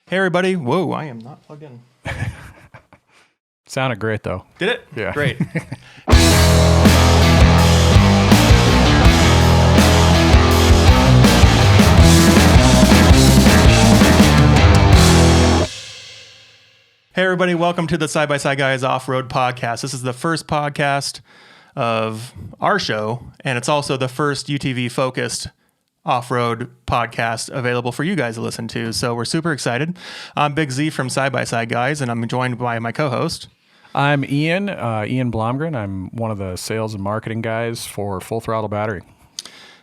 Hey everybody. Whoa, I am not plugged in. Sounded great though. Did it? Yeah. Great. Hey everybody, welcome to the SXS Guys Offroad Podcast. This is the first podcast of our show, and it's also the first UTV focused off-road podcast available for you guys to listen to. So we're super excited. I'm Big Z from SXS Guys, and I'm joined by my co-host. I'm Ian Blomgren. I'm one of the sales and marketing guys for Full Throttle Battery.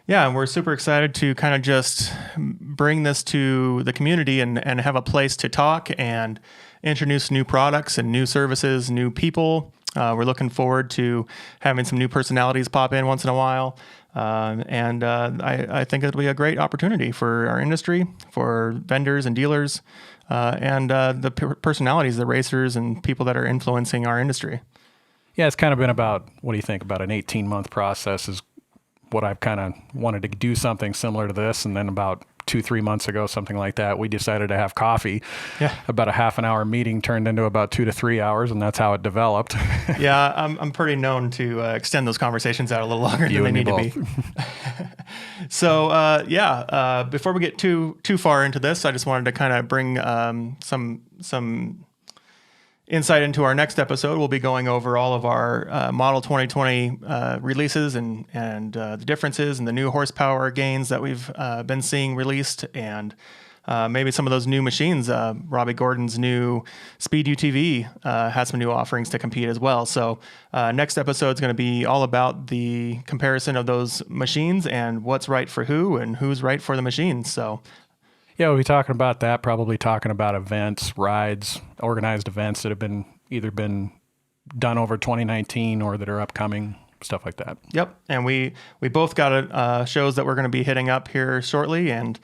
Yeah, and we're super excited to kind of just bring this to the community and have a place to talk and introduce new products and new services, new people. We're looking forward to having some new personalities pop in once in a while. I think it'll be a great opportunity for our industry, for vendors and dealers, and the personalities, the racers and people that are influencing our industry. Yeah, it's kind of been about, what do you think, about an 18-month process is what I've kind of wanted to do something similar to this. And then about 2-3 months ago, something like that, we decided to have coffee. Yeah. About a half an hour meeting turned into about 2 to 3 hours, and that's how it developed. Yeah, I'm pretty known to extend those conversations out a little longer than they need to be. So before we get too far into this, I just wanted to kind of bring some insight into our next episode. We'll be going over all of our model 2020 releases and the differences and the new horsepower gains that we've been seeing released, and maybe some of those new machines. Robbie Gordon's new Speed UTV has some new offerings to compete as well. So next episode is going to be all about the comparison of those machines and what's right for who and who's right for the machines. So yeah, we'll be talking about that, probably talking about events, rides, organized events that have either been done over 2019 or that are upcoming, stuff like that. Yep, and we both got shows that we're going to be hitting up here shortly and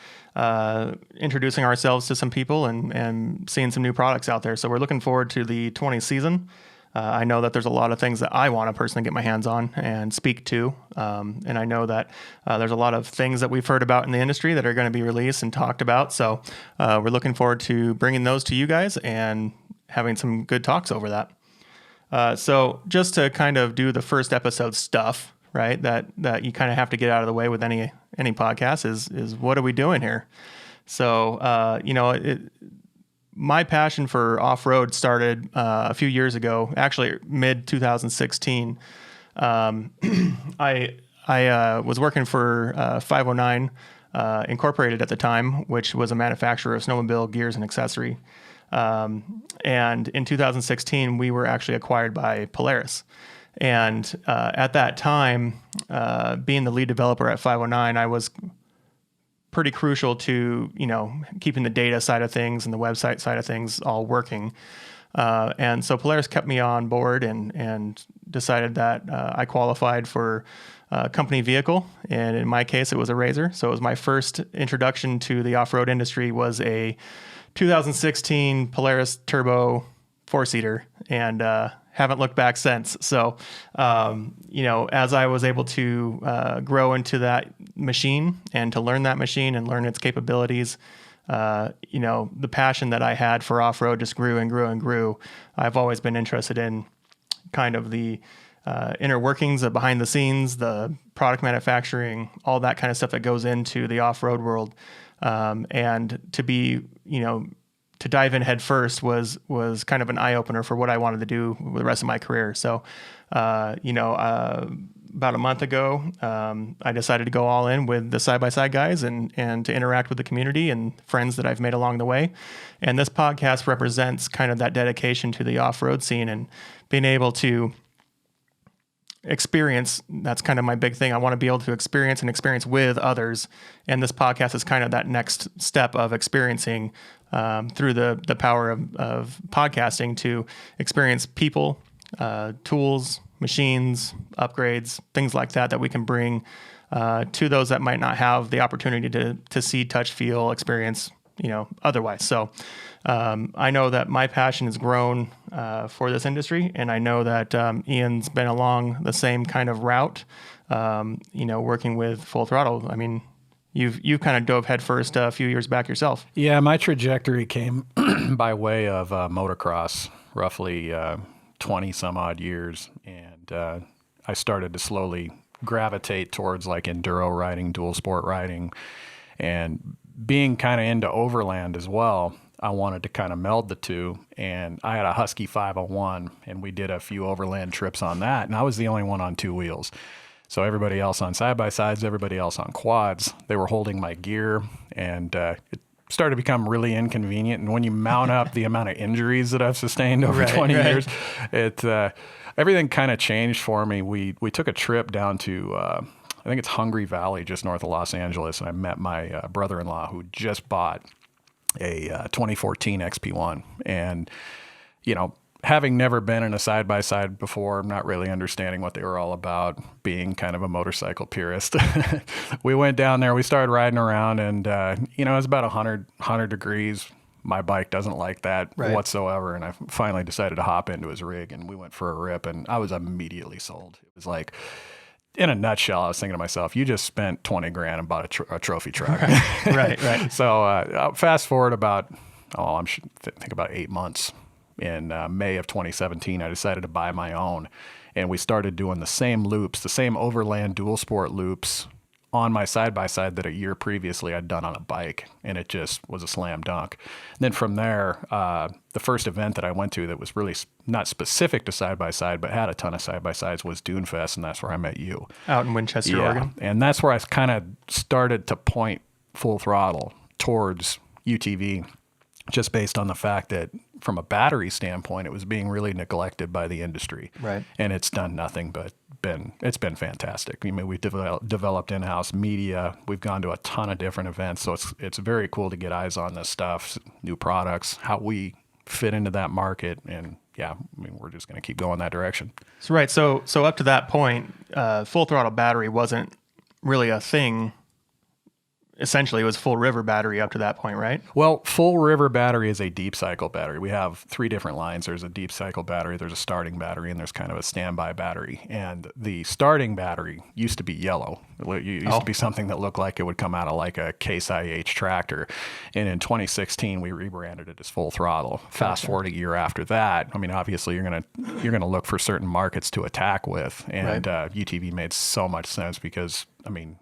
introducing ourselves to some people and seeing some new products out there. So we're looking forward to the 20 season. I know that there's a lot of things that I want to personally get my hands on and speak to. And I know that there's a lot of things that we've heard about in the industry that are going to be released and talked about. So we're looking forward to bringing those to you guys and having some good talks over that. So just to kind of do the first episode stuff, right, that you kind of have to get out of the way with any podcast is what are we doing here? So, my passion for off-road started a few years ago, actually mid-2016. I was working for 509 Incorporated at the time, which was a manufacturer of snowmobile gears and accessory. And in 2016, we were actually acquired by Polaris. And at that time, being the lead developer at 509, I was pretty crucial to, keeping the data side of things and the website side of things all working. And so Polaris kept me on board and decided that I qualified for a company vehicle. And in my case, it was a RZR. So it was my first introduction to the off-road industry was a 2016 Polaris Turbo 4-seater. And haven't looked back since. So, as I was able to grow into that machine and to learn that machine and learn its capabilities, the passion that I had for off-road just grew and grew and grew. I've always been interested in kind of the inner workings of behind the scenes, the product manufacturing, all that kind of stuff that goes into the off-road world. And to be, to dive in head first was kind of an eye opener for what I wanted to do with the rest of my career. So, about a month ago, I decided to go all in with the SXS Guys and to interact with the community and friends that I've made along the way. And this podcast represents kind of that dedication to the off-road scene and being able to experience. That's kind of my big thing. I want to be able to experience with others. And this podcast is kind of that next step of experiencing through the power of podcasting to experience people, tools, machines, upgrades, things like that we can bring to those that might not have the opportunity to see, touch, feel, experience, otherwise. So I know that my passion has grown for this industry, and I know that Ian's been along the same kind of route, working with Full Throttle. I mean, you've kind of dove headfirst a few years back yourself. Yeah, my trajectory came by way of motocross, roughly 20 some odd years. And I started to slowly gravitate towards like enduro riding, dual sport riding, and being kind of into overland as well. I wanted to kind of meld the two, and I had a Husky 501, and we did a few overland trips on that, and I was the only one on two wheels. So everybody else on side-by-sides, everybody else on quads, they were holding my gear, and it started to become really inconvenient. And when you mount up the amount of injuries that I've sustained over 20 years, everything kind of changed for me. We took a trip down to, I think it's Hungry Valley, just north of Los Angeles, and I met my brother-in-law who just bought a 2014 XP1. And, you know, having never been in a side-by-side before, not really understanding what they were all about, being kind of a motorcycle purist, we went down there, we started riding around, and, you know, it was about 100 degrees. My bike doesn't like that whatsoever. And I finally decided to hop into his rig, and we went for a rip, and I was immediately sold. It was like, in a nutshell, I was thinking to myself, you just spent 20 grand and bought a trophy truck. Right. So fast forward about, think about 8 months. In May of 2017, I decided to buy my own, and we started doing the same loops, the same overland dual sport loops on my side-by-side that a year previously I'd done on a bike, and it just was a slam dunk. And then from there, the first event that I went to that was really not specific to side-by-side, but had a ton of side-by-sides was Dune Fest, and that's where I met you. Out in Winchester, Oregon. And that's where I kind of started to point full throttle towards UTV, just based on the fact that from a battery standpoint, it was being really neglected by the industry. Right. And it's done nothing but it's been fantastic. I mean, we've developed in-house media. We've gone to a ton of different events. So it's very cool to get eyes on this stuff, new products, how we fit into that market. And yeah, I mean, we're just going to keep going that direction. So, right. So up to that point, full throttle battery wasn't really a thing. Essentially, it was full river battery up to that point, right? Well, full river battery is a deep cycle battery. We have 3 different lines. There's a deep cycle battery, there's a starting battery, and there's kind of a standby battery. And the starting battery used to be yellow. It used to be something that looked like it would come out of like a Case IH tractor. And in 2016, we rebranded it as full throttle. Fast forward a year after that, I mean, obviously you're gonna look for certain markets to attack with, and UTV made so much sense because, I mean,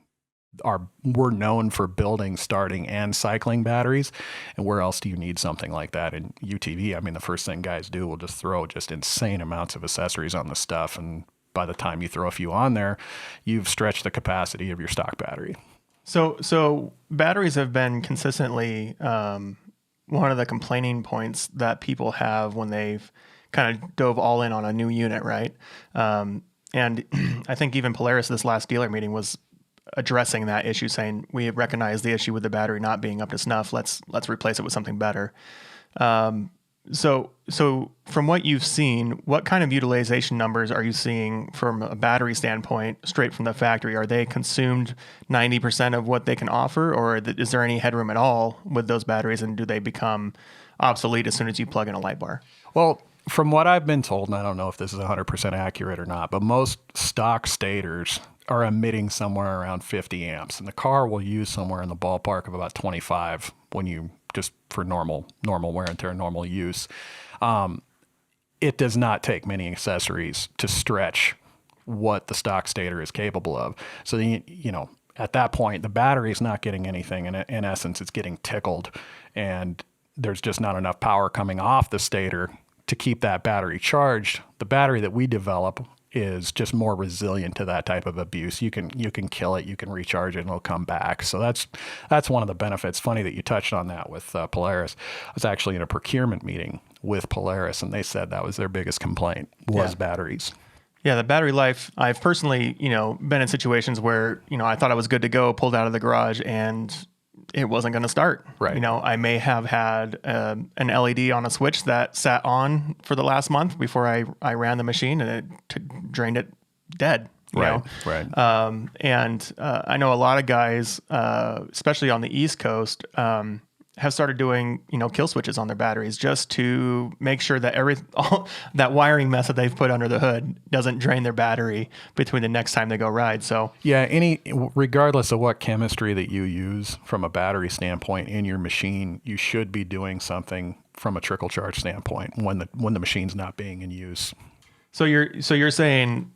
we're known for building starting and cycling batteries, and where else do you need something like that? In UTV, I mean, the first thing guys do will just throw just insane amounts of accessories on the stuff, and by the time you throw a few on there, you've stretched the capacity of your stock battery. So batteries have been consistently one of the complaining points that people have when they've kind of dove all in on a new unit, right? And I think even Polaris, this last dealer meeting, was addressing that issue, saying we recognize the issue with the battery not being up to snuff. Let's replace it with something better. So from what you've seen, what kind of utilization numbers are you seeing from a battery standpoint, straight from the factory? Are they consumed 90% of what they can offer, or is there any headroom at all with those batteries, and do they become obsolete as soon as you plug in a light bar? Well, from what I've been told, and I don't know if this is 100% accurate or not, but most stock stators are emitting somewhere around 50 amps, and the car will use somewhere in the ballpark of about 25 when you just for normal wear and tear, normal use. It does not take many accessories to stretch what the stock stator is capable of. So, you know, at that point, the battery is not getting anything. In essence, it's getting tickled, and there's just not enough power coming off the stator to keep that battery charged. The battery that we develop is just more resilient to that type of abuse. You can kill it, you can recharge it, and it'll come back. So that's one of the benefits. Funny that you touched on that with Polaris. I was actually in a procurement meeting with Polaris, and they said that was their biggest complaint was batteries. Yeah, the battery life. I've personally, been in situations where, I thought I was good to go, pulled out of the garage, and it wasn't going to start. Right. I may have had an LED on a switch that sat on for the last month before I ran the machine, and it drained it dead. Right. And I know a lot of guys, especially on the East Coast, have started doing, kill switches on their batteries just to make sure that all that wiring mess that they've put under the hood doesn't drain their battery between the next time they go ride. So yeah, regardless of what chemistry that you use from a battery standpoint in your machine, you should be doing something from a trickle charge standpoint when the machine's not being in use. So you're saying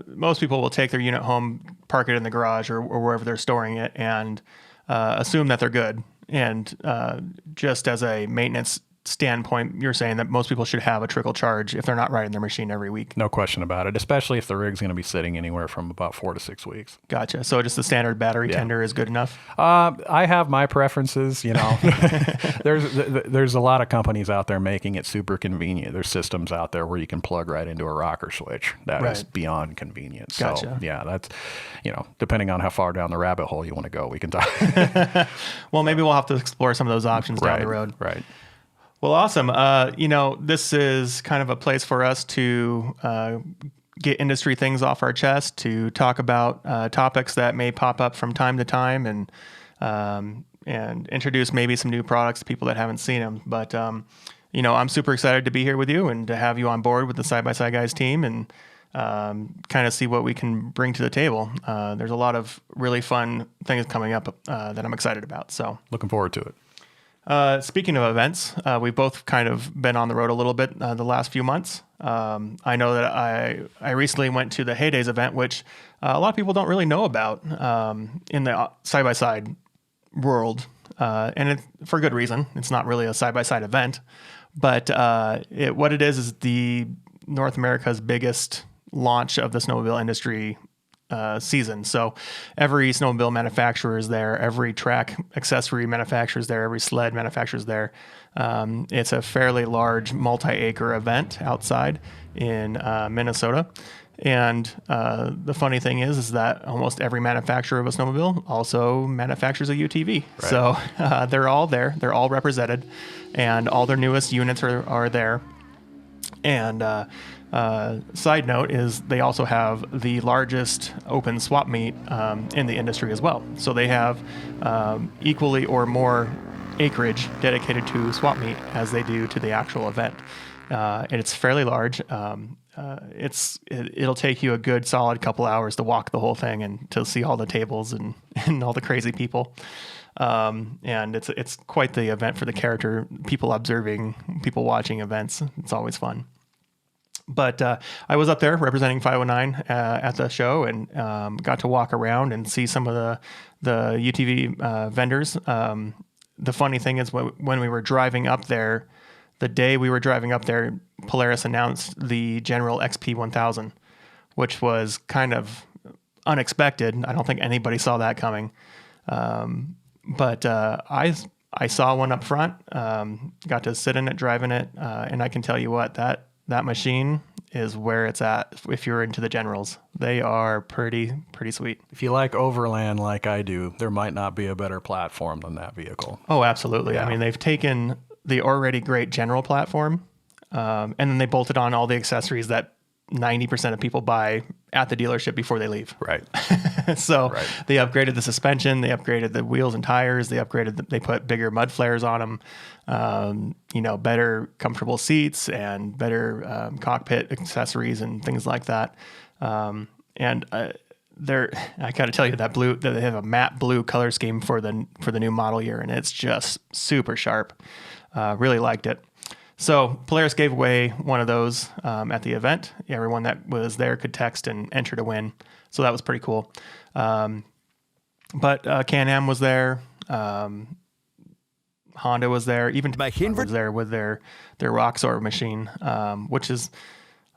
most people will take their unit home, park it in the garage or wherever they're storing it, and assume that they're good. And just as a maintenance standpoint, you're saying that most people should have a trickle charge if they're not riding their machine every week. No question about it, especially if the rig's going to be sitting anywhere from about 4 to 6 weeks. Gotcha. So just the standard battery tender is good enough? I have my preferences, There's a lot of companies out there making it super convenient. There's systems out there where you can plug right into a rocker switch. That is beyond convenient. Gotcha. So yeah, that's, depending on how far down the rabbit hole you want to go, we can talk. Well, maybe we'll have to explore some of those options down the road. Right. Well, awesome. This is kind of a place for us to get industry things off our chest, to talk about topics that may pop up from time to time, and introduce maybe some new products to people that haven't seen them. But I'm super excited to be here with you and to have you on board with the Side by Side Guys team and kind of see what we can bring to the table. There's a lot of really fun things coming up that I'm excited about. So looking forward to it. Speaking of events, we've both kind of been on the road a little bit the last few months. I know that I recently went to the HayDays event, which a lot of people don't really know about in the side-by-side world, and for good reason. It's not really a side-by-side event, but what it is the North America's biggest launch of the snowmobile industry season. So every snowmobile manufacturer is there, every track accessory manufacturer is there, every sled manufacturer is there. It's a fairly large multi-acre event outside in Minnesota. And the funny thing is that almost every manufacturer of a snowmobile also manufactures a UTV. Right. So they're all there, they're all represented, and all their newest units are there. And side note is they also have the largest open swap meet in the industry as well. So they have equally or more acreage dedicated to swap meet as they do to the actual event. And it's fairly large. It'll take you a good solid couple hours to walk the whole thing and to see all the tables and all the crazy people. And it's quite the event for the character, people observing, people watching events. It's always fun. But I was up there representing 509 at the show and got to walk around and see some of the UTV vendors. The funny thing is when we were driving up there, the day we were driving up there, Polaris announced the General XP 1000, which was kind of unexpected. I don't think anybody saw that coming. But I saw one up front, got to sit in it, driving it, and I can tell you what, that machine is where it's at if you're into the Generals. They are pretty sweet. If you like overland like I do, there might not be a better platform than that vehicle. Oh, absolutely. Yeah. I mean, they've taken the already great General platform, and then they bolted on all the accessories that 90% of people buy at the dealership before they leave. Right. So they upgraded the suspension, they upgraded the wheels and tires, they put bigger mud flares on them, better comfortable seats and better cockpit accessories and things like that. I got to tell you that they have a matte blue color scheme for the new model year, and it's just super sharp. Really liked it. So Polaris gave away one of those at the event. Everyone that was there could text and enter to win. So that was pretty cool. But Can-Am was there. Honda was there. Even was there with their Roxor machine, which is,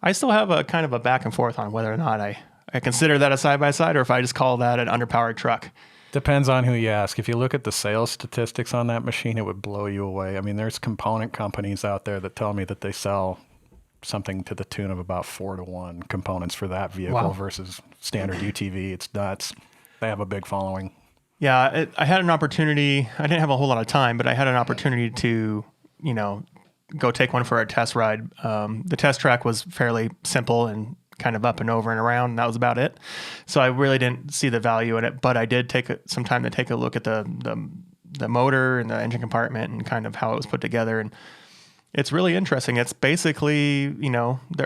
I still have a kind of a back and forth on whether or not I consider that a side-by-side or if I just call that an underpowered truck. Depends on who you ask. If you look at the sales statistics on that machine, it would blow you away. I mean, there's component companies out there that tell me that they sell something to the tune of about 4-to-1 components for that vehicle versus standard UTV. It's nuts. They have a big following. Yeah, I had an opportunity. I didn't have a whole lot of time, but I had an opportunity to, go take one for a test ride. The test track was fairly simple and kind of up and over and around, and that was about it. So I really didn't see the value in it, but I did take some time to take a look at the the motor and the engine compartment and kind of how it was put together. And it's really interesting. It's basically, the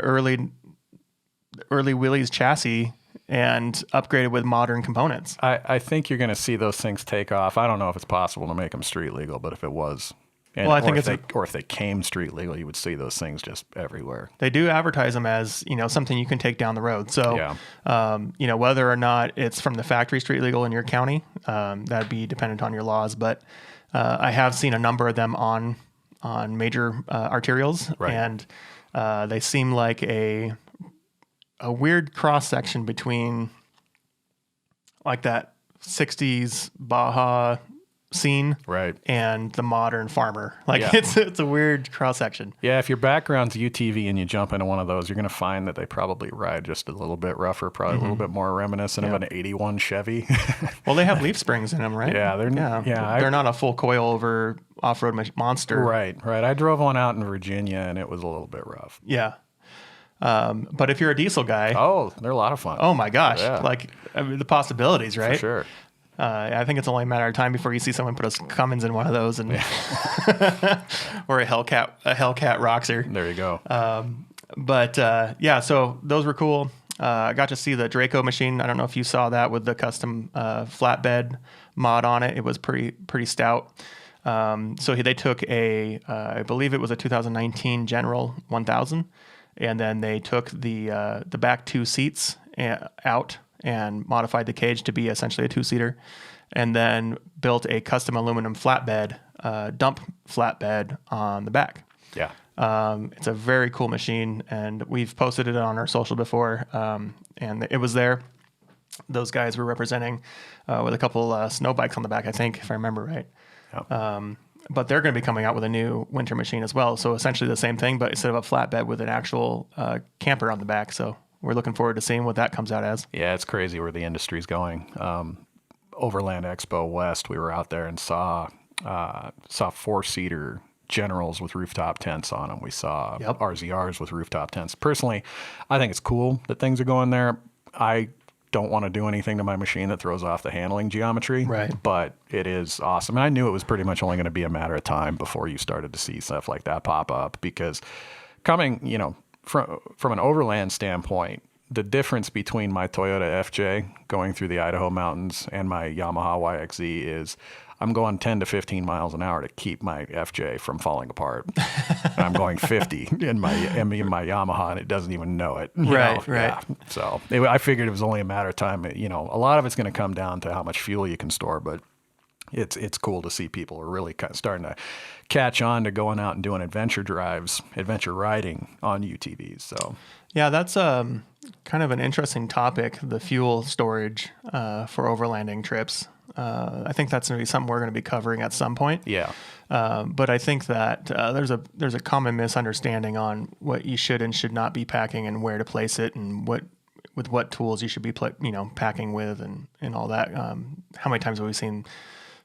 early Willys chassis and upgraded with modern components. I think you're going to see those things take off. I don't know if it's possible to make them street legal, but if it was, if they came street legal, you would see those things just everywhere. They do advertise them as, something you can take down the road. So, whether or not it's from the factory street legal in your county, that'd be dependent on your laws. But I have seen a number of them on major arterials, right. And they seem like a weird cross section between like that 60s Baja scene, right, and the modern farmer. It's a weird cross section. Yeah, if your background's UTV and you jump into one of those, you're going to find that they probably ride just a little bit rougher, probably a little bit more reminiscent of an 81 Chevy. Well, they have leaf springs in them, right? Yeah, they're not a full coil over off-road monster. Right. I drove one out in Virginia and it was a little bit rough. Yeah. But if you're a diesel guy, they're a lot of fun. Oh my gosh. Yeah. The possibilities, right? For sure. I think it's only a matter of time before you see someone put a Cummins in one of those and or a Hellcat Roxer. There you go. So those were cool. I got to see the Draco machine. I don't know if you saw that with the custom flatbed mod on it. It was pretty stout. So they took I believe it was a 2019 General 1000, and then they took the back two seats out and modified the cage to be essentially a two-seater, and then built a custom aluminum flatbed, dump flatbed on the back. Yeah. It's a very cool machine, and we've posted it on our social before, and it was there. Those guys were representing with a couple snow bikes on the back, I think, if I remember right. Yep. But they're going to be coming out with a new winter machine as well. So essentially the same thing, but instead of a flatbed with an actual camper on the back. So we're looking forward to seeing what that comes out as. Yeah, it's crazy where the industry's going. Overland Expo West, we were out there and saw 4-seater Generals with rooftop tents on them. We saw RZRs with rooftop tents. Personally, I think it's cool that things are going there. I don't want to do anything to my machine that throws off the handling geometry, right? But it is awesome. And I knew it was pretty much only going to be a matter of time before you started to see stuff like that pop up, because coming, from an overland standpoint, the difference between my Toyota FJ going through the Idaho mountains and my Yamaha YXZ is I'm going 10 to 15 miles an hour to keep my FJ from falling apart. And I'm going 50 in my Yamaha, and it doesn't even know it. Right. Yeah. So I figured it was only a matter of time. A lot of it's going to come down to how much fuel you can store, but it's cool to see people are really kind of starting to catch on to going out and doing adventure drives, adventure riding on UTVs. So yeah, that's kind of an interesting topic, the fuel storage for overlanding trips. I think that's going to be something we're going to be covering at some point. Yeah. But I think that there's a common misunderstanding on what you should and should not be packing and where to place it and what tools you should be packing with and all that. How many times have we seen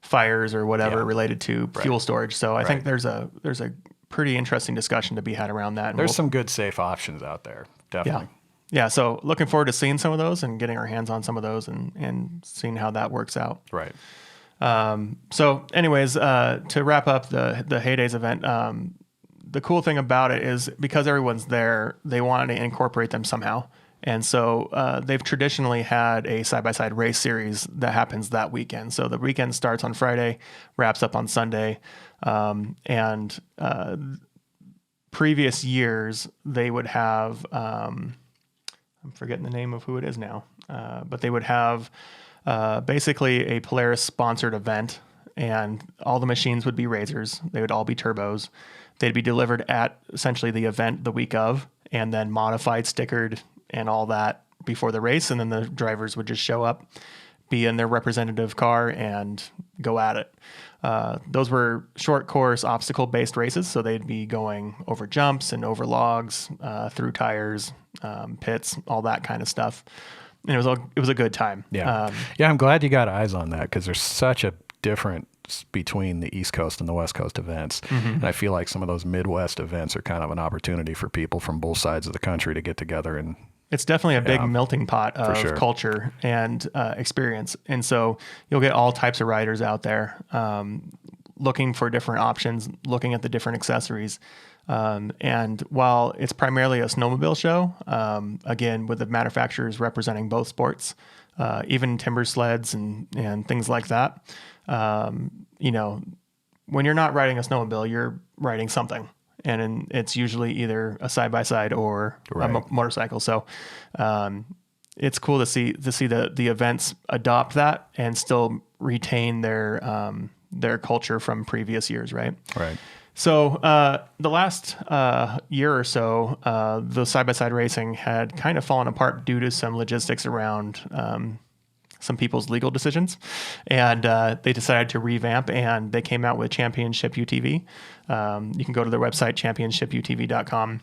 fires or whatever related to fuel storage? So I think there's a pretty interesting discussion to be had around that. And there's some good safe options out there. Definitely. Yeah, so looking forward to seeing some of those and getting our hands on some of those and seeing how that works out. Right. So anyways, to wrap up the HayDays event, the cool thing about it is because everyone's there, they wanted to incorporate them somehow. And so they've traditionally had a side-by-side race series that happens that weekend. So the weekend starts on Friday, wraps up on Sunday. And previous years, they would have... I'm forgetting the name of who it is now, but they would have basically a Polaris sponsored event, and all the machines would be Razors. They would all be turbos. They'd be delivered at essentially the event the week of, and then modified, stickered, and all that before the race. And then the drivers would just show up, be in their representative car, and go at it. Those were short course obstacle based races. So they'd be going over jumps and over logs, through tires, pits, all that kind of stuff. And it was a good time. Yeah. I'm glad you got eyes on that, because there's such a difference between the East Coast and the West Coast events. Mm-hmm. And I feel like some of those Midwest events are kind of an opportunity for people from both sides of the country to get together and It's definitely a big melting pot of sure. culture and experience. And so you'll get all types of riders out there looking for different options, looking at the different accessories. And while it's primarily a snowmobile show, again, with the manufacturers representing both sports, even timber sleds and things like that, you know, when you're not riding a snowmobile, you're riding something. And it's usually either a side-by-side or a motorcycle. So it's cool to see the events adopt that and still retain their culture from previous years, right? Right. So the last year or so, the side-by-side racing had kind of fallen apart due to some logistics around some people's legal decisions, and they decided to revamp, and they came out with Championship UTV. You can go to their website, championshiputv.com,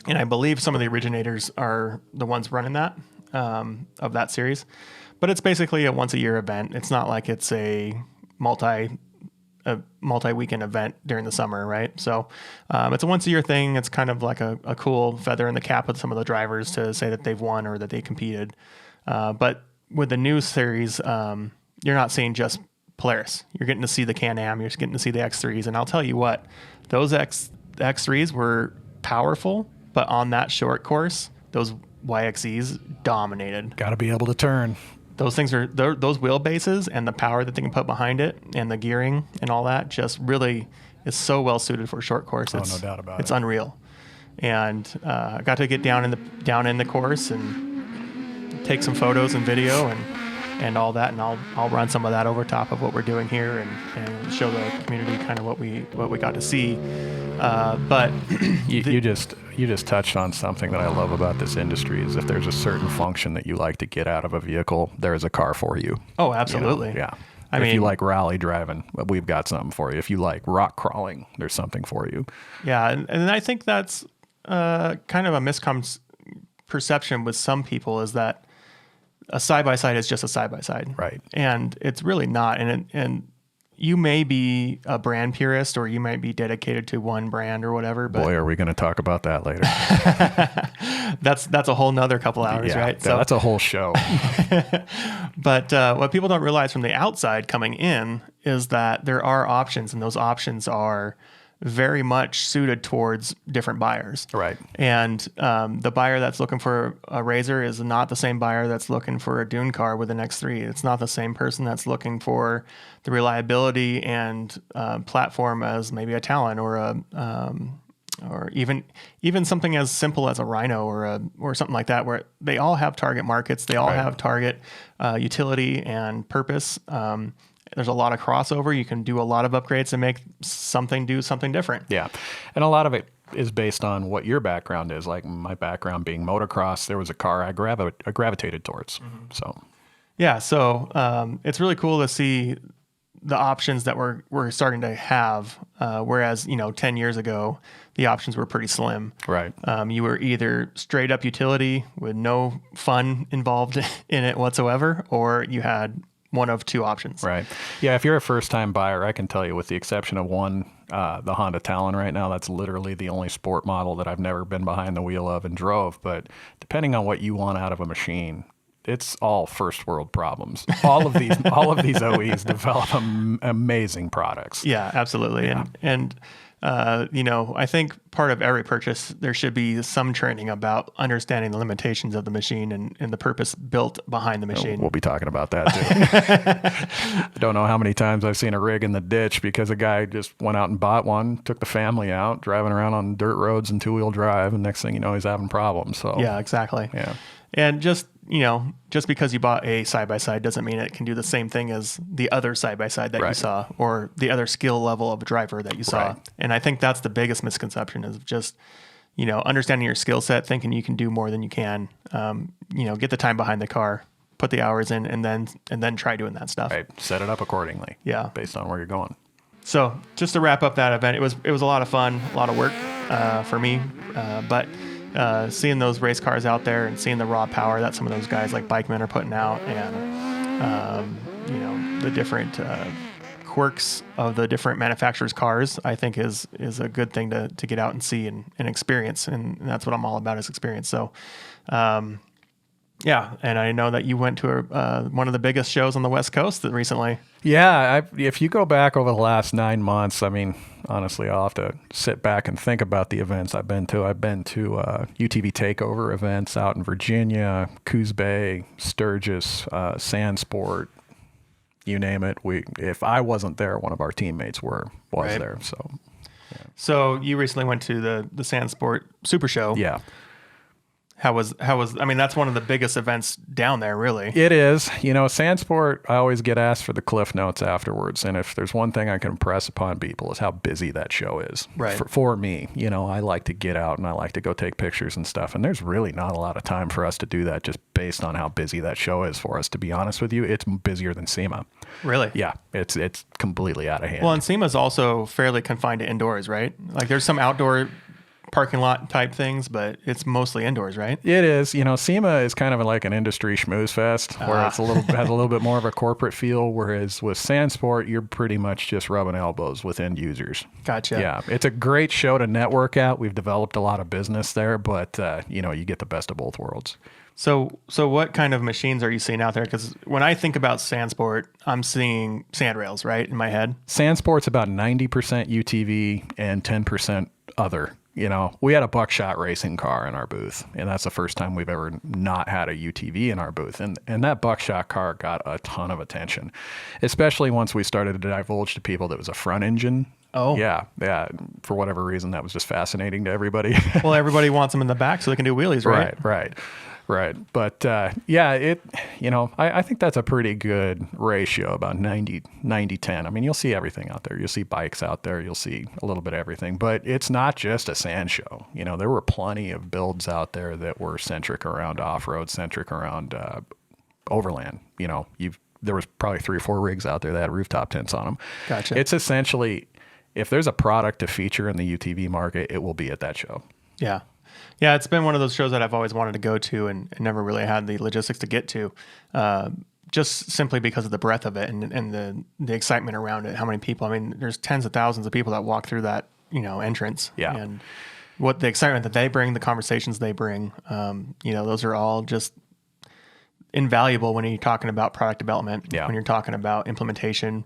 and I believe some of the originators are the ones running that of that series. But it's basically a once-a-year event. It's not like it's a multi-weekend event during the summer, right? So it's a once-a-year thing. It's kind of like a cool feather in the cap with some of the drivers to say that they've won or that they competed. But with the new series, you're not seeing just Polaris. You're getting to see the Can-Am. You're getting to see the X3s. And I'll tell you what, those X3s were powerful, but on that short course, those YXEs dominated. Got to be able to turn. Those things are, those wheelbases and the power that they can put behind it and the gearing and all that just really is so well suited for a short course. No doubt about it. It's unreal. And I got to get down in the course and take some photos and video and all that, and I'll run some of that over top of what we're doing here and show the community kind of what we got to see. But you just touched on something that I love about this industry is if there's a certain function that you like to get out of a vehicle, there is a car for you. Oh, absolutely. You know? Yeah. If you like rally driving, we've got something for you. If you like rock crawling, there's something for you. Yeah, and I think that's kind of a misconception with some people is that a side-by-side is just a side-by-side. Right. And it's really not. And you may be a brand purist or you might be dedicated to one brand or whatever. But boy, are we going to talk about that later. That's a whole nother couple hours, right? So that's a whole show. But what people don't realize from the outside coming in is that there are options, and those options are very much suited towards different buyers. Right. And the buyer that's looking for a RZR is not the same buyer that's looking for a dune car with an X3. It's not the same person that's looking for the reliability and platform as maybe a Talon or or even something as simple as a Rhino or something like that, where they all have target markets. They all have target utility and purpose. There's a lot of crossover. You can do a lot of upgrades and make something do something different. Yeah. And a lot of it is based on what your background is. Like my background being motocross, there was a car I gravitated towards. Mm-hmm. So, yeah. So it's really cool to see the options that we're starting to have. Whereas, 10 years ago, the options were pretty slim. Right. You were either straight up utility with no fun involved in it whatsoever, or you had one of two options. Right. Yeah. If you're a first time buyer, I can tell you with the exception of one, the Honda Talon right now, that's literally the only sport model that I've never been behind the wheel of and drove. But depending on what you want out of a machine, it's all first world problems. All of these OEs develop amazing products. Yeah, absolutely. Yeah. And I think part of every purchase, there should be some training about understanding the limitations of the machine and the purpose built behind the machine. We'll be talking about that too. I don't know how many times I've seen a rig in the ditch because a guy just went out and bought one, took the family out, driving around on dirt roads and two-wheel drive, and next thing you know, he's having problems. So yeah, exactly. Yeah. And just because you bought a side-by-side doesn't mean it can do the same thing as the other side-by-side that you saw or the other skill level of driver that you saw. Right. And I think that's the biggest misconception is just, understanding your skill set, thinking you can do more than you can, get the time behind the car, put the hours in, and then try doing that stuff. Right. Set it up accordingly. Yeah. Based on where you're going. So just to wrap up that event, it was a lot of fun, a lot of work for me, but seeing those race cars out there and seeing the raw power that some of those guys like Bikemen are putting out, and the different quirks of the different manufacturers' cars, I think is a good thing to get out and see and experience. And that's what I'm all about, is experience. So, yeah. And I know that you went to one of the biggest shows on the West Coast recently. Yeah. If you go back over the last 9 months, I mean, honestly, I'll have to sit back and think about the events I've been to. I've been to UTV takeover events out in Virginia, Coos Bay, Sturgis, Sandsport, you name it. If I wasn't there, one of our teammates was right. there. So, yeah. So you recently went to the Sandsport Super Show. Yeah. How was, I mean, that's one of the biggest events down there, really. It is. Sandsport, I always get asked for the cliff notes afterwards. And if there's one thing I can impress upon people, is how busy that show is. Right. For me, I like to get out and I like to go take pictures and stuff. And there's really not a lot of time for us to do that, just based on how busy that show is for us. To be honest with you, it's busier than SEMA. Really? Yeah. It's completely out of hand. Well, and SEMA's also fairly confined to indoors, right? Like there's some outdoor parking lot type things, but it's mostly indoors, right? It is. SEMA is kind of like an industry schmooze fest, where it's has a little bit more of a corporate feel, whereas with Sandsport, you're pretty much just rubbing elbows with end users. Gotcha. Yeah, it's a great show to network at. We've developed a lot of business there, but you get the best of both worlds. So what kind of machines are you seeing out there? Because when I think about Sandsport, I'm seeing sandrails, right, in my head. Sandsport's about 90% UTV and 10% other. We had a buckshot racing car in our booth, and that's the first time we've ever not had a UTV in our booth. And that buckshot car got a ton of attention, especially once we started to divulge to people that it was a front engine. Oh. Yeah. For whatever reason, that was just fascinating to everybody. Well, everybody wants them in the back so they can do wheelies, right? Right. But, I think that's a pretty good ratio, about 90-10. I mean, you'll see everything out there. You'll see bikes out there. You'll see a little bit of everything, but it's not just a sand show. There were plenty of builds out there that were centric around off-road, centric around overland. There was probably 3 or 4 rigs out there that had rooftop tents on them. Gotcha. It's essentially, if there's a product to feature in the UTV market, it will be at that show. Yeah. Yeah, it's been one of those shows that I've always wanted to go to and never really had the logistics to get to, just simply because of the breadth of it and the excitement around it. How many people? I mean, there's tens of thousands of people that walk through that entrance. Yeah. And what the excitement that they bring, the conversations they bring, those are all just invaluable when you're talking about product development. Yeah. When you're talking about implementation.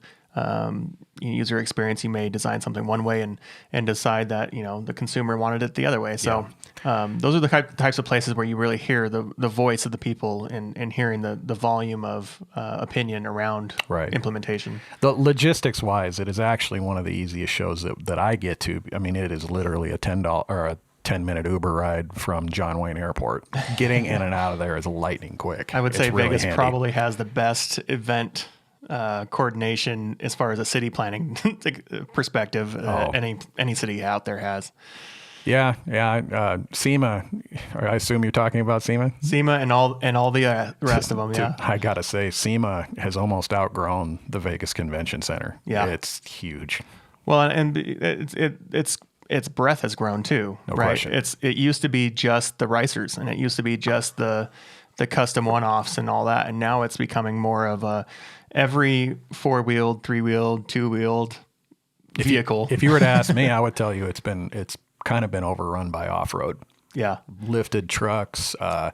User experience, you may design something one way and decide that the consumer wanted it the other way. So those are the types of places where you really hear the voice of the people and hearing the volume of opinion around implementation. The logistics wise, it is actually one of the easiest shows that I get to. I mean, it is literally a $10 or a 10-minute Uber ride from John Wayne Airport. Getting in and out of there is lightning quick. I would say really Vegas handy. Probably has the best event coordination as far as a city planning perspective. Any city out there has. Yeah. SEMA. I assume you're talking about SEMA. SEMA and all the rest of them. Yeah. I gotta say, SEMA has almost outgrown the Vegas Convention Center. Yeah, it's huge. Well, and its breadth has grown too. No right. question. It used to be just the ricers, and it used to be just the custom one-offs and all that, and now it's becoming more of a every 4-wheeled, 3-wheeled, 2-wheeled vehicle. If you were to ask me, I would tell you it's kind of been overrun by off-road. Yeah. Lifted trucks. The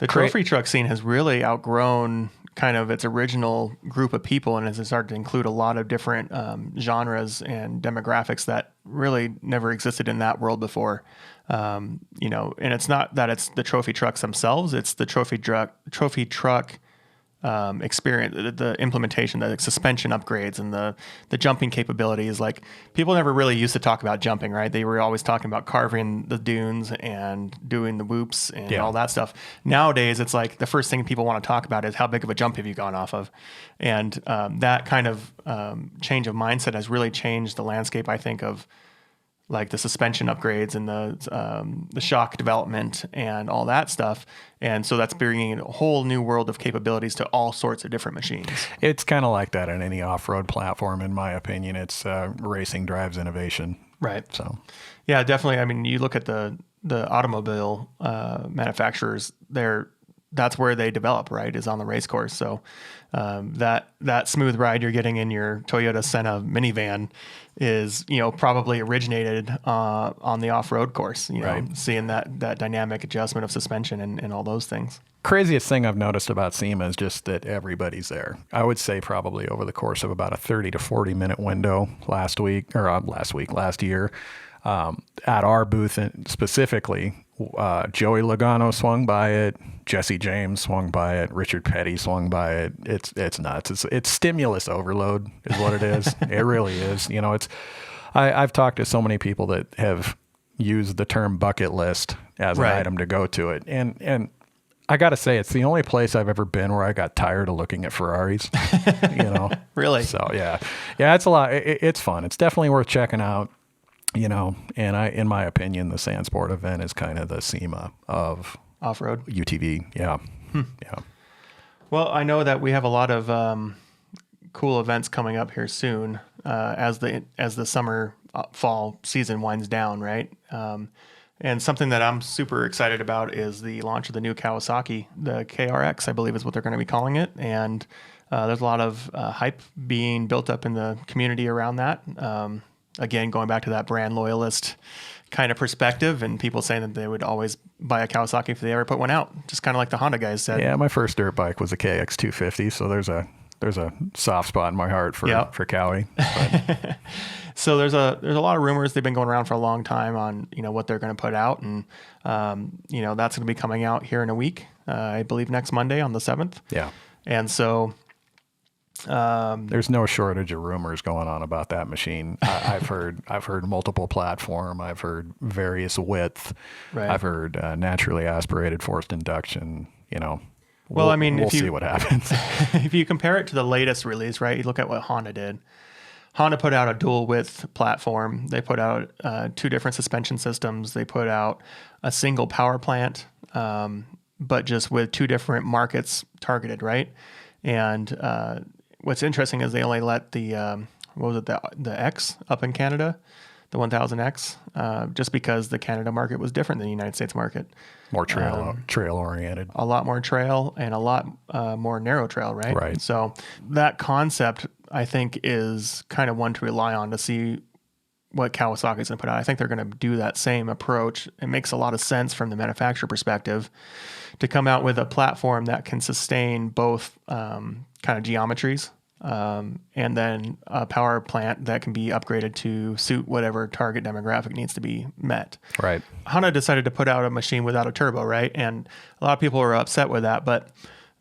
trophy truck scene has really outgrown kind of its original group of people, and has started to include a lot of different genres and demographics that really never existed in that world before. And it's not that it's the trophy trucks themselves, it's the trophy truck experience, the implementation, the suspension upgrades, and the jumping capabilities. Like, people never really used to talk about jumping, right? They were always talking about carving the dunes and doing the whoops and all that stuff. Nowadays, it's like the first thing people want to talk about is how big of a jump have you gone off of? And that kind of change of mindset has really changed the landscape, I think, of like the suspension upgrades and the shock development and all that stuff. And so that's bringing a whole new world of capabilities to all sorts of different machines. It's kind of like that in any off-road platform, in my opinion. It's racing drives innovation. Right. So, yeah, definitely. I mean, you look at the automobile manufacturers, they're that's where they develop, right, is on the race course. So that smooth ride you're getting in your Toyota Senna minivan is, probably originated on the off-road course, Right. seeing that dynamic adjustment of suspension and all those things. Craziest thing I've noticed about SEMA is just that everybody's there. I would say probably over the course of about a 30 to 40 minute window last year, at our booth specifically, Joey Logano swung by it, Jesse James swung by it, Richard Petty swung by it. It's nuts. It's stimulus overload is what it is. It really is. I've talked to so many people that have used the term bucket list as an item to go to it. And I got to say, it's the only place I've ever been where I got tired of looking at Ferraris, Really? So yeah, it's a lot. It's fun. It's definitely worth checking out. And in my opinion, the Sandsport event is kind of the SEMA of off-road UTV. Yeah. Yeah. Well, I know that we have a lot of cool events coming up here soon as the summer fall season winds down, right? And something that I'm super excited about is the launch of the new Kawasaki, the KRX, I believe is what they're going to be calling it. And there's a lot of hype being built up in the community around that. Again, going back to that brand loyalist kind of perspective, and people saying that they would always buy a Kawasaki if they ever put one out, just kind of like the Honda guys said. Yeah, my first dirt bike was a KX 250, so there's a soft spot in my heart for Cowie. So there's a lot of rumors. They've been going around for a long time on what they're going to put out, and that's going to be coming out here in a week, I believe next Monday on the 7th. Yeah, and so. There's no shortage of rumors going on about that machine. I've heard multiple platform. I've heard various width. Right. I've heard naturally aspirated forced induction. Well, we'll see what happens. If you compare it to the latest release, right? You look at what Honda did. Honda put out a dual width platform. They put out 2 different suspension systems. They put out a single power plant, but just with 2 different markets targeted, right? And what's interesting is they only let the X up in Canada, the 1000X, just because the Canada market was different than the United States market. More trail oriented. A lot more trail and a lot more narrow trail, right? Right. So that concept, I think, is kind of one to rely on to see what Kawasaki is going to put out. I think they're going to do that same approach. It makes a lot of sense from the manufacturer perspective to come out with a platform that can sustain both kind of geometries and then a power plant that can be upgraded to suit whatever target demographic needs to be met. Right. Honda decided to put out a machine without a turbo, right? And a lot of people were upset with that, but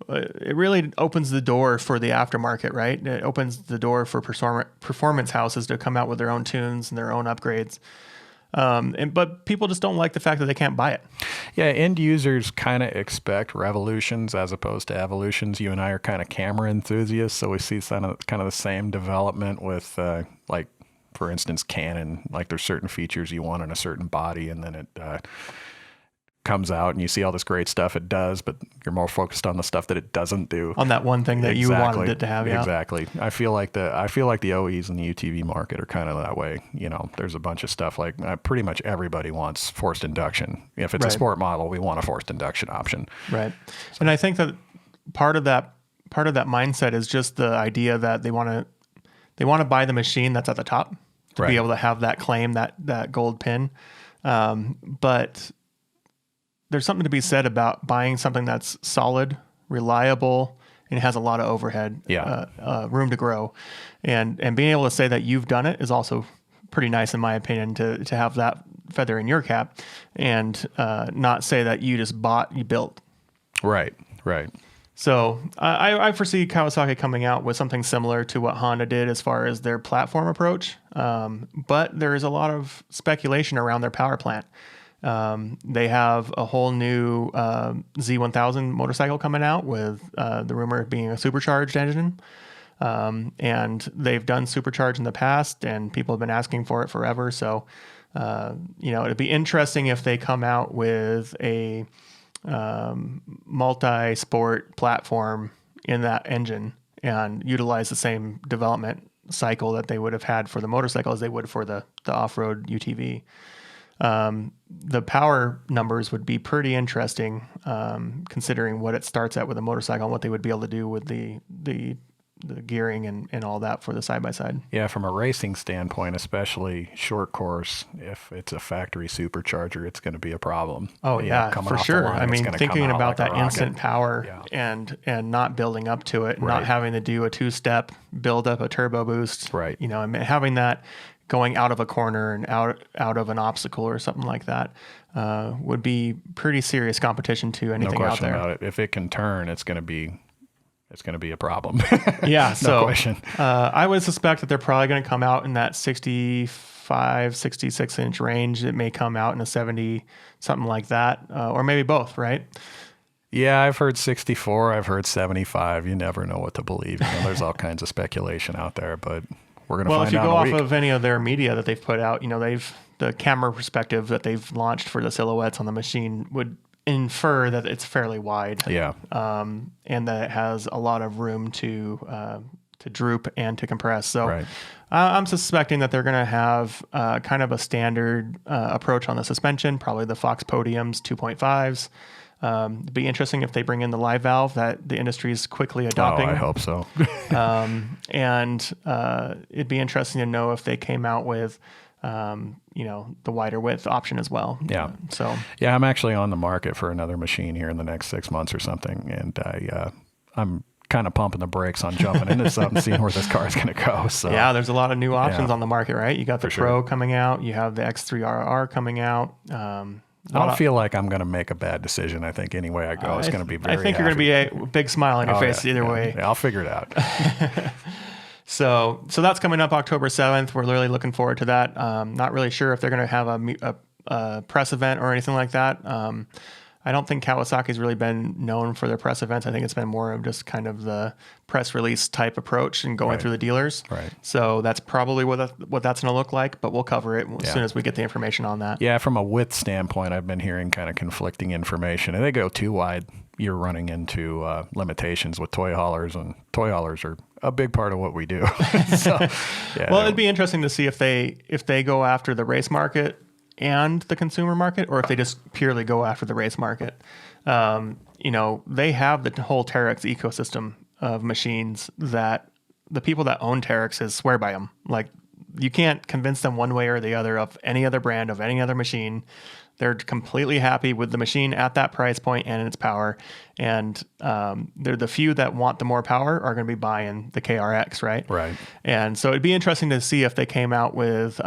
it really opens the door for the aftermarket, right? It opens the door for performance houses to come out with their own tunes and their own upgrades. But people just don't like the fact that they can't buy it. Yeah, end users kind of expect revolutions as opposed to evolutions. You and I are kind of camera enthusiasts, so we see kind of the same development with, like, for instance, Canon. Like, there's certain features you want in a certain body, and then it comes out and you see all this great stuff it does, but you're more focused on the stuff that it doesn't do. On that one thing that you wanted it to have. Yeah. Exactly. I feel like the OEs in the UTV market are kind of that way. There's a bunch of stuff like pretty much everybody wants forced induction. If it's a sport model, we want a forced induction option. Right. And I think that part of that mindset is just the idea that they want to buy the machine that's at the top to be able to have that claim, that gold pin. But there's something to be said about buying something that's solid, reliable, and has a lot of overhead, room to grow. And being able to say that you've done it is also pretty nice, in my opinion, to have that feather in your cap and not say that you just you built. Right. So I foresee Kawasaki coming out with something similar to what Honda did as far as their platform approach. But there is a lot of speculation around their power plant. They have a whole new Z1000 motorcycle coming out with the rumor of being a supercharged engine. And they've done supercharged in the past, and people have been asking for it forever. So, it'd be interesting if they come out with a multi-sport platform in that engine and utilize the same development cycle that they would have had for the motorcycle as they would for the off-road UTV. The power numbers would be pretty interesting, considering what it starts at with a motorcycle and what they would be able to do with the gearing and all that for the side-by-side. Yeah, from a racing standpoint, especially short course, if it's a factory supercharger, it's going to be a problem. Oh, yeah, for sure. Line, I mean, thinking about that instant power yeah. and not building up to it, right. not having to do a two-step, build up a turbo boost. Right. You know, I mean, having that going out of a corner and out of an obstacle or something like that would be pretty serious competition to anything out there. No question about it. If it can turn, it's going to be a problem. Yeah. No So question. I would suspect that they're probably going to come out in that 65, 66 inch range. It may come out in a 70, something like that, or maybe both, right? Yeah, I've heard 64. I've heard 75. You never know what to believe. You know, there's all kinds of speculation out there, but we're going to find out. Well, if you go off of any of their media that they've put out, you know, the camera perspective that they've launched for the silhouettes on the machine would infer that it's fairly wide. Yeah. And that it has a lot of room to droop and to compress. So right. I'm suspecting that they're going to have kind of a standard approach on the suspension, probably the Fox Podiums 2.5s. It'd be interesting if they bring in the live valve that the industry is quickly adopting. Oh, I hope so. And it'd be interesting to know if they came out with, you know, the wider width option as well. Yeah. So yeah, I'm actually on the market for another machine here in the next 6 months or something, and I'm kind of pumping the brakes on jumping into something, seeing where this car is going to go. So yeah, there's a lot of new options on the market, right? You got the Pro coming out, you have the X3RR coming out. I don't feel like I'm going to make a bad decision. I think any way I go, it's going to be very I think you're going to be a big smile on your face either way. Yeah, I'll figure it out. So that's coming up October 7th. We're really looking forward to that. Not really sure if they're going to have a press event or anything like that. I don't think Kawasaki's really been known for their press events. I think it's been more of just kind of the press release type approach and going through the dealers. Right. So that's probably what that's going to look like, but we'll cover it as soon as we get the information on that. Yeah, from a width standpoint, I've been hearing kind of conflicting information. If they go too wide, you're running into limitations with toy haulers, and toy haulers are a big part of what we do. So, well, it'd be interesting to see if they go after the race market and the consumer market, or if they just purely go after the race market. You know, they have the whole Terex ecosystem of machines that the people that own Terexes swear by them. Like, you can't convince them one way or the other of any other brand, of any other machine. They're completely happy with the machine at that price point and its power. And they're the few that want the more power are going to be buying the KRX, right? Right. And so it'd be interesting to see if they came out with,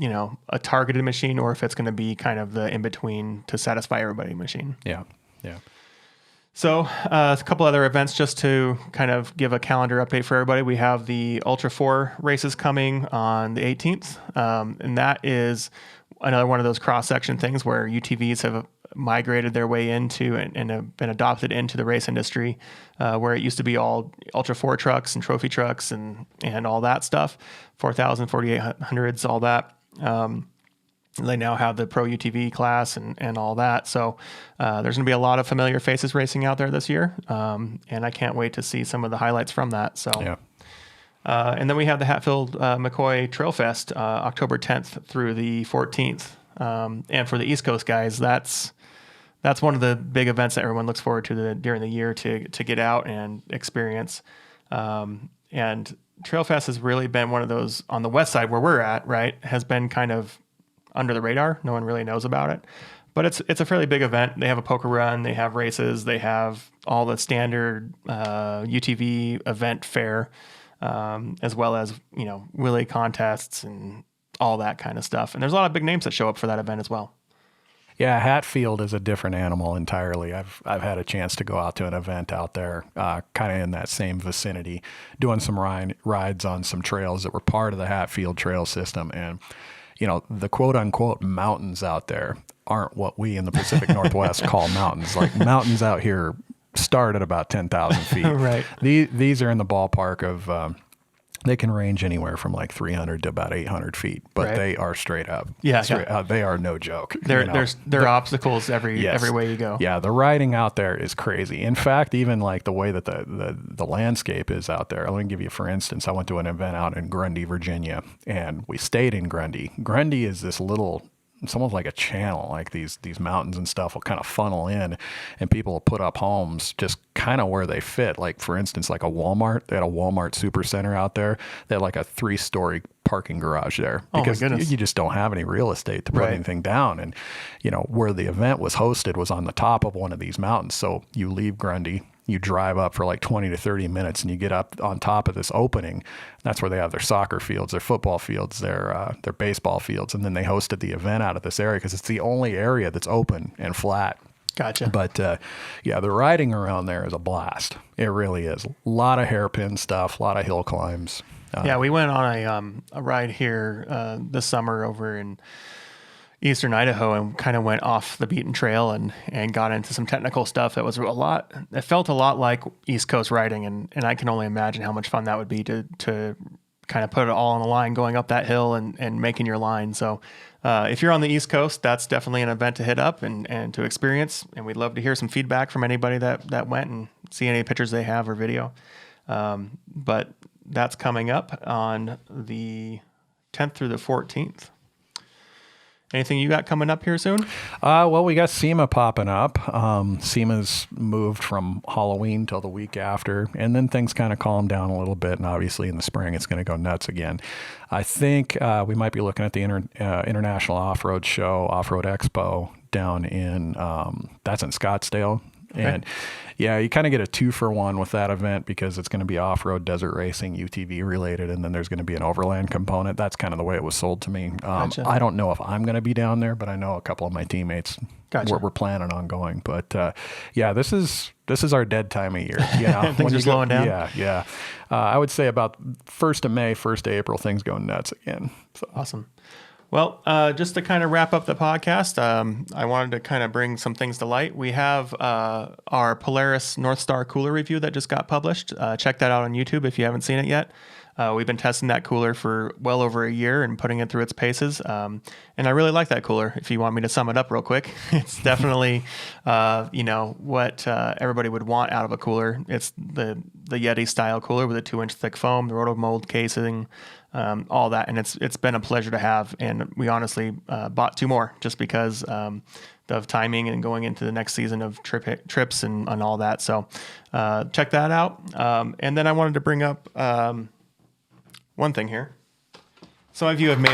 you know, a targeted machine, or if it's going to be kind of the in-between to satisfy everybody machine. Yeah. Yeah. So a couple other events just to kind of give a calendar update for everybody. We have the Ultra 4 races coming on the 18th. And that is another one of those cross-section things where UTVs have migrated their way into and have been adopted into the race industry, where it used to be all Ultra 4 trucks and trophy trucks and all that stuff, 4,000, 4,800s, all that. They now have the Pro UTV class and all that. So there's going to be a lot of familiar faces racing out there this year. And I can't wait to see some of the highlights from that. So, yeah. And then we have the Hatfield McCoy Trail Fest, October 10th through the 14th. And for the East Coast guys, that's one of the big events that everyone looks forward to during the year to get out and experience. And Trail Fest has really been one of those on the west side where we're at, right, has been kind of under the radar. No one really knows about it, but it's a fairly big event. They have a poker run, they have races, they have all the standard UTV event fare, as well as, you know, wheelie contests and all that kind of stuff. And there's a lot of big names that show up for that event as well. Yeah, Hatfield is a different animal entirely. I've had a chance to go out to an event out there, kind of in that same vicinity, doing some rides on some trails that were part of the Hatfield trail system. And, you know, the quote unquote mountains out there aren't what we in the Pacific Northwest call mountains. Like, mountains out here start at about 10,000 feet. Right. These are in the ballpark of, they can range anywhere from like 300 to about 800 feet, but they are straight up. Yeah, they are no joke. There are obstacles every way you go. Yeah, the riding out there is crazy. In fact, even like the way that the landscape is out there. Let me give you, for instance, I went to an event out in Grundy, Virginia, and we stayed in Grundy. Grundy is this little it's almost like a channel, like these mountains and stuff will kind of funnel in, and people will put up homes just kind of where they fit. Like for instance, like a Walmart, they had a Walmart Supercenter out there. They had like a 3-story parking garage there because you just don't have any real estate to put anything down. And, you know, where the event was hosted was on the top of one of these mountains. So you leave Grundy, you drive up for like 20 to 30 minutes and you get up on top of this opening. That's where they have their soccer fields, their football fields, their baseball fields. And then they hosted the event out of this area because it's the only area that's open and flat. Gotcha. But yeah, the riding around there is a blast. It really is. A lot of hairpin stuff, a lot of hill climbs. Yeah, we went on a ride here this summer over in Eastern Idaho and kind of went off the beaten trail and got into some technical stuff that was it felt a lot like East Coast riding, and I can only imagine how much fun that would be to kind of put it all on the line going up that hill and making your line. So if you're on the East Coast, that's definitely an event to hit up and to experience, and we'd love to hear some feedback from anybody that went and see any pictures they have or video. But that's coming up on the 10th through the 14th. Anything you got coming up here soon? Well, we got SEMA popping up. SEMA's moved from Halloween till the week after, and then things kind of calm down a little bit, and obviously in the spring it's going to go nuts again. I think we might be looking at the International Off-Road Show, Off-Road Expo down in, that's in Scottsdale. Okay. And yeah, you kind of get a 2-for-1 with that event because it's going to be off-road, desert racing, UTV related, and then there's going to be an overland component. That's kind of the way it was sold to me. Gotcha. I don't know if I'm going to be down there, but I know a couple of my teammates we're planning on going. But yeah, this is our dead time of year. You know, things are slowing down. Yeah. I would say about 1st of May, 1st of April, things go nuts again. So. Awesome. Well, just to kind of wrap up the podcast, I wanted to kind of bring some things to light. We have our Polaris North Star cooler review that just got published. Check that out on YouTube if you haven't seen it yet. We've been testing that cooler for well over a year and putting it through its paces. And I really like that cooler. If you want me to sum it up real quick, it's definitely, what everybody would want out of a cooler. It's the Yeti style cooler with a 2-inch thick foam, the rotomold casing, all that. And it's been a pleasure to have. And we honestly bought 2 more just because of timing and going into the next season of trips and all that. So check that out. And then I wanted to bring up one thing here. Some of you may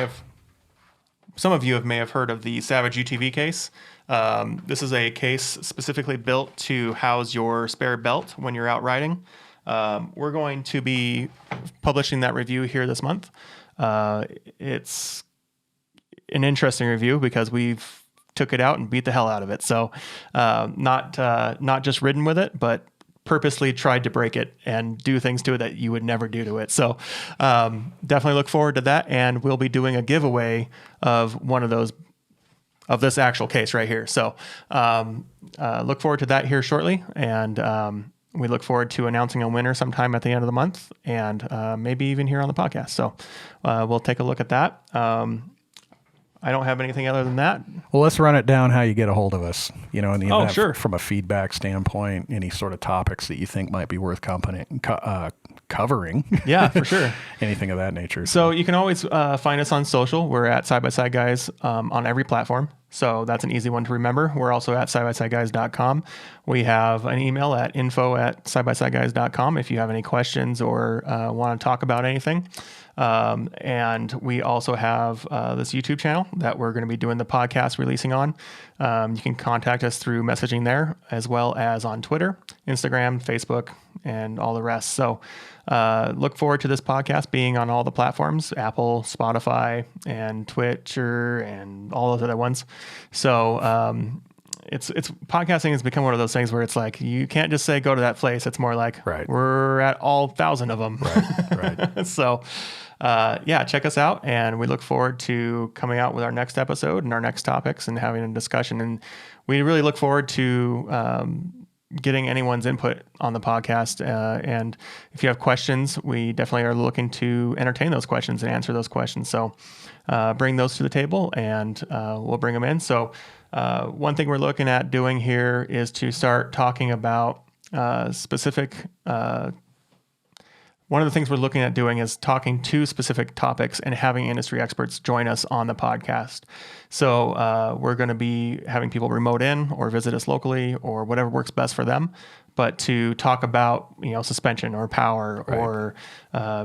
have heard of the Savage UTV case. This is a case specifically built to house your spare belt when you're out riding. We're going to be publishing that review here this month. It's an interesting review because we've took it out and beat the hell out of it. So not just ridden with it, but purposely tried to break it and do things to it that you would never do to it. So definitely look forward to that. And we'll be doing a giveaway of one of those, of this actual case right here. So look forward to that here shortly. And we look forward to announcing a winner sometime at the end of the month and maybe even here on the podcast. So we'll take a look at that. I don't have anything other than that. Well, let's run it down how you get a hold of us. You know, in the event, sure. From a feedback standpoint, any sort of topics that you think might be worth covering. Yeah, for sure. Anything of that nature. So you can always find us on social. We're at Side by Side Guys on every platform. So that's an easy one to remember. We're also at sidebysideguys.com. We have an email at info@sidebysideguys.com if you have any questions or want to talk about anything. And we also have this YouTube channel that we're going to be doing the podcast releasing on. You can contact us through messaging there, as well as on Twitter, Instagram, Facebook, and all the rest. So look forward to this podcast being on all the platforms, Apple, Spotify, and Twitcher, and all those other ones. So it's podcasting has become one of those things where it's like you can't just say go to that place. It's more like we're at all 1,000 of them. Right. So check us out, and we look forward to coming out with our next episode and our next topics and having a discussion. And we really look forward to getting anyone's input on the podcast. And if you have questions, we definitely are looking to entertain those questions and answer those questions. So bring those to the table, and we'll bring them in. So one thing we're looking at doing here is to start talking about specific one of the things we're looking at doing is talking to specific topics and having industry experts join us on the podcast. So we're going to be having people remote in or visit us locally or whatever works best for them, but to talk about, suspension or power or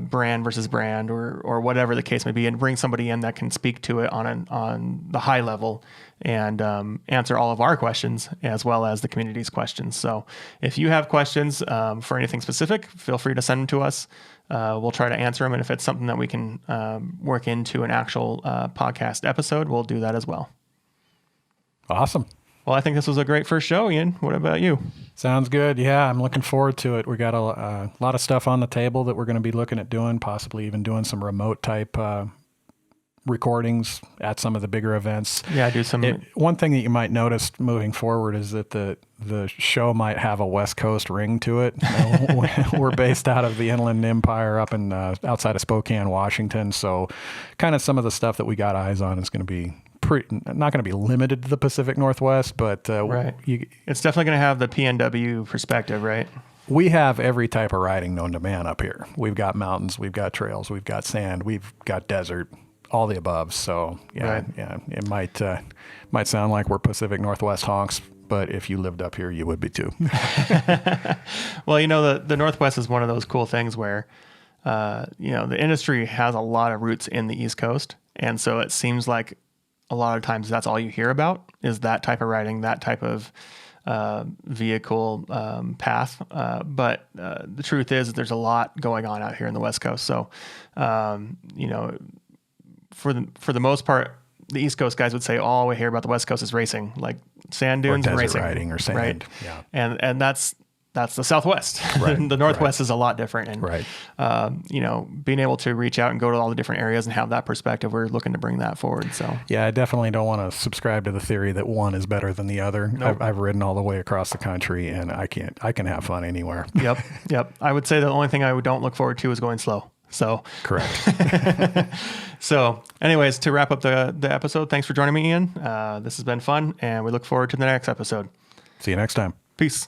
brand versus brand or whatever the case may be, and bring somebody in that can speak to it on the high level and answer all of our questions as well as the community's questions. So if you have questions for anything specific, feel free to send them to us. We'll try to answer them. And if it's something that we can work into an actual podcast episode, we'll do that as well. Awesome. Well, I think this was a great first show, Ian. What about you? Sounds good. Yeah, I'm looking forward to it. We got a lot of stuff on the table that we're going to be looking at doing, possibly even doing some remote type recordings at some of the bigger events. Yeah, do some. One thing that you might notice moving forward is that the show might have a West Coast ring to it. We're based out of the Inland Empire up in outside of Spokane, Washington. So kind of some of the stuff that we got eyes on is going to be not going to be limited to the Pacific Northwest, but right. It's definitely going to have the PNW perspective, right? We have every type of riding known to man up here. We've got mountains, we've got trails, we've got sand, we've got desert, all the above. So yeah, it might sound like we're Pacific Northwest honks, but if you lived up here, you would be too. Well, the Northwest is one of those cool things where, the industry has a lot of roots in the East Coast. And so it seems like a lot of times that's all you hear about is that type of riding, that type of vehicle path. But the truth is that there's a lot going on out here in the West Coast. So, for the most part, the East Coast guys would say all we hear about the West Coast is racing, like sand dunes or and racing, riding or sand. Right? Yeah. And that's the Southwest. Right. The Northwest is a lot different. And, right. Being able to reach out and go to all the different areas and have that perspective, we're looking to bring that forward. So yeah, I definitely don't want to subscribe to the theory that one is better than the other. Nope. I've ridden all the way across the country and I can have fun anywhere. Yep. I would say the only thing I don't look forward to is going slow. So correct. So anyways, to wrap up the episode, thanks for joining me, Ian. This has been fun and we look forward to the next episode. See you next time. Peace.